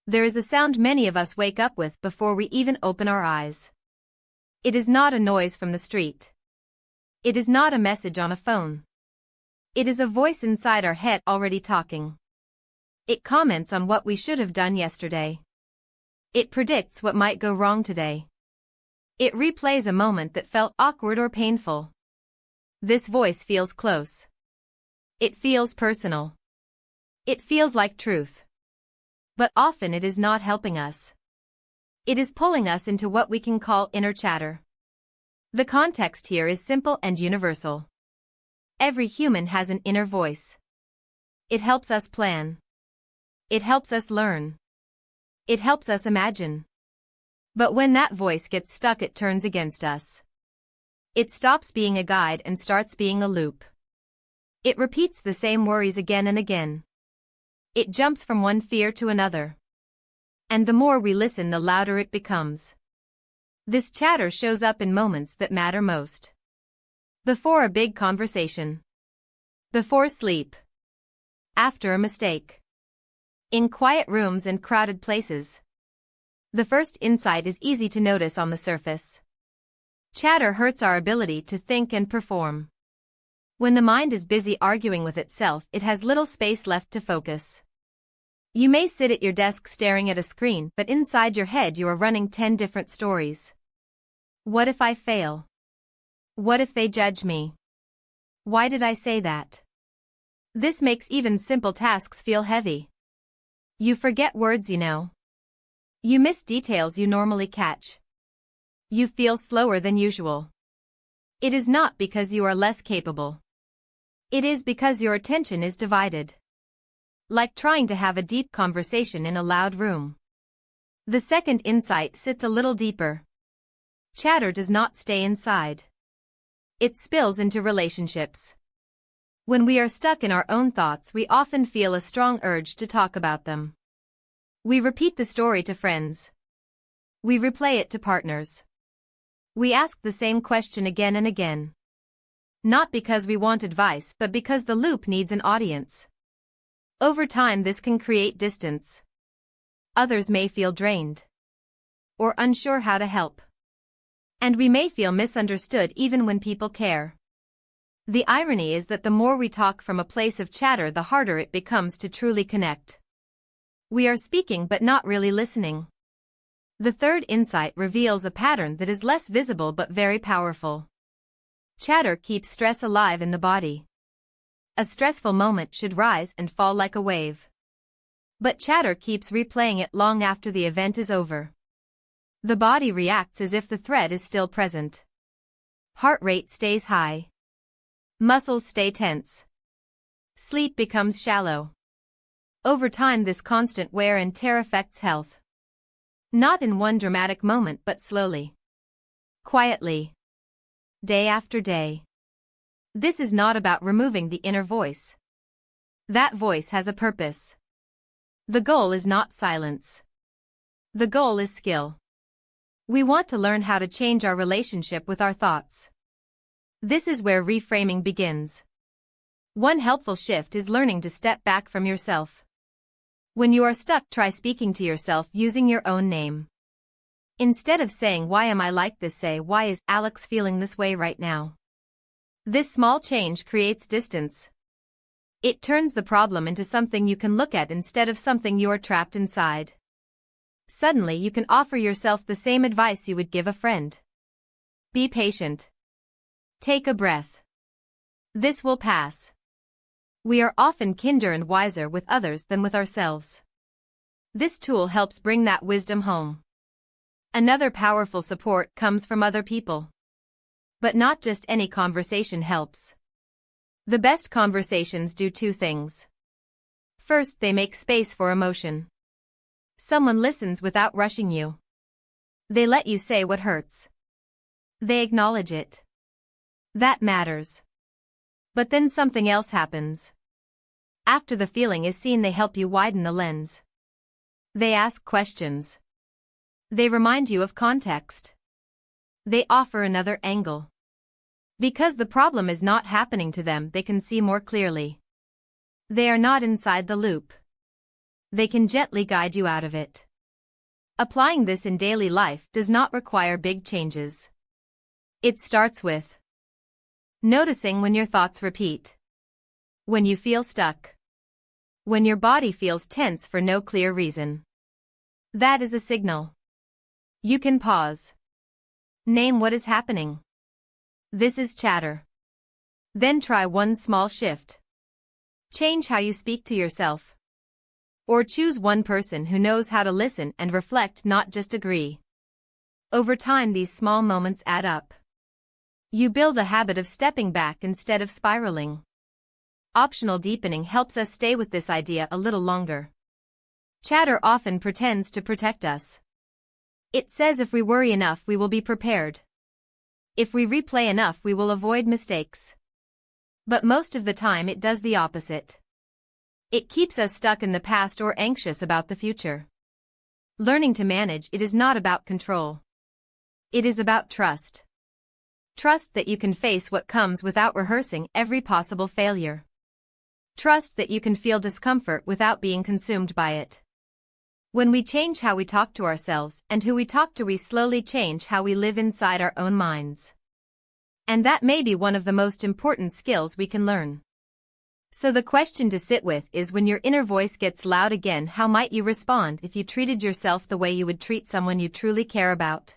There is a sound many of us wake up with before we even open our eyes. It is not a noise from the street. It is not a message on a phone. It is a voice inside our head already talking. It comments on what we should have done yesterday. It predicts what might go wrong today. It replays a moment that felt awkward or painful. This voice feels close. It feels personal. It feels like truth. But often it is not helping us. It is pulling us into what we can call inner chatter. The context here is simple and universal. Every human has an inner voice. It helps us plan. It helps us learn. It helps us imagine. But when that voice gets stuck, it turns against us. It stops being a guide and starts being a loop. It repeats the same worries again and again. It jumps from one fear to another. And the more we listen, the louder it becomes. This chatter shows up in moments that matter most. Before a big conversation. Before sleep. After a mistake. In quiet rooms and crowded places. The first insight is easy to notice on the surface. Chatter hurts our ability to think and perform. When the mind is busy arguing with itself, it has little space left to focus. You may sit at your desk staring at a screen, but inside your head you are running 10 different stories. What if I fail? What if they judge me? Why did I say that? This makes even simple tasks feel heavy. You forget words you know. You miss details you normally catch. You feel slower than usual. It is not because you are less capable. It is because your attention is divided. Like trying to have a deep conversation in a loud room. The second insight sits a little deeper. Chatter does not stay inside. It spills into relationships. When we are stuck in our own thoughts, we often feel a strong urge to talk about them. We repeat the story to friends. We replay it to partners. We ask the same question again and again. Not because we want advice, but because the loop needs an audience. Over time, this can create distance. Others may feel drained. Or unsure how to help. And we may feel misunderstood even when people care. The irony is that the more we talk from a place of chatter, the harder it becomes to truly connect. We are speaking but not really listening. The third insight reveals a pattern that is less visible but very powerful. Chatter keeps stress alive in the body. A stressful moment should rise and fall like a wave. But chatter keeps replaying it long after the event is over. The body reacts as if the threat is still present. Heart rate stays high. Muscles stay tense. Sleep becomes shallow. Over time, this constant wear and tear affects health. Not in one dramatic moment, but slowly. Quietly. Day after day. This is not about removing the inner voice. That voice has a purpose. The goal is not silence. The goal is skill. We want to learn how to change our relationship with our thoughts. This is where reframing begins. One helpful shift is learning to step back from yourself. When you are stuck, try speaking to yourself using your own name. Instead of saying, "Why am I like this?" say, "Why is Alex feeling this way right now?" This small change creates distance. It turns the problem into something you can look at instead of something you are trapped inside. Suddenly you can offer yourself the same advice you would give a friend. Be patient. Take a breath. This will pass. We are often kinder and wiser with others than with ourselves. This tool helps bring that wisdom home. Another powerful support comes from other people. But not just any conversation helps. The best conversations do two things. First, they make space for emotion. Someone listens without rushing you. They let you say what hurts. They acknowledge it. That matters. But then something else happens. After the feeling is seen, they help you widen the lens. They ask questions. They remind you of context. They offer another angle. Because the problem is not happening to them, they can see more clearly. They are not inside the loop. They can gently guide you out of it. Applying this in daily life does not require big changes. It starts with noticing when your thoughts repeat. When you feel stuck. When your body feels tense for no clear reason. That is a signal. You can pause. Name what is happening. This is chatter. Then try one small shift. Change how you speak to yourself. Or choose one person who knows how to listen and reflect, not just agree. Over time, these small moments add up. You build a habit of stepping back instead of spiraling. Optional deepening helps us stay with this idea a little longer. Chatter often pretends to protect us. It says if we worry enough, we will be prepared. If we replay enough, we will avoid mistakes. But most of the time, it does the opposite. It keeps us stuck in the past or anxious about the future. Learning to manage it is not about control. It is about trust. Trust that you can face what comes without rehearsing every possible failure. Trust that you can feel discomfort without being consumed by it. When we change how we talk to ourselves and who we talk to, we slowly change how we live inside our own minds. And that may be one of the most important skills we can learn. So the question to sit with is, when your inner voice gets loud again, how might you respond if you treated yourself the way you would treat someone you truly care about?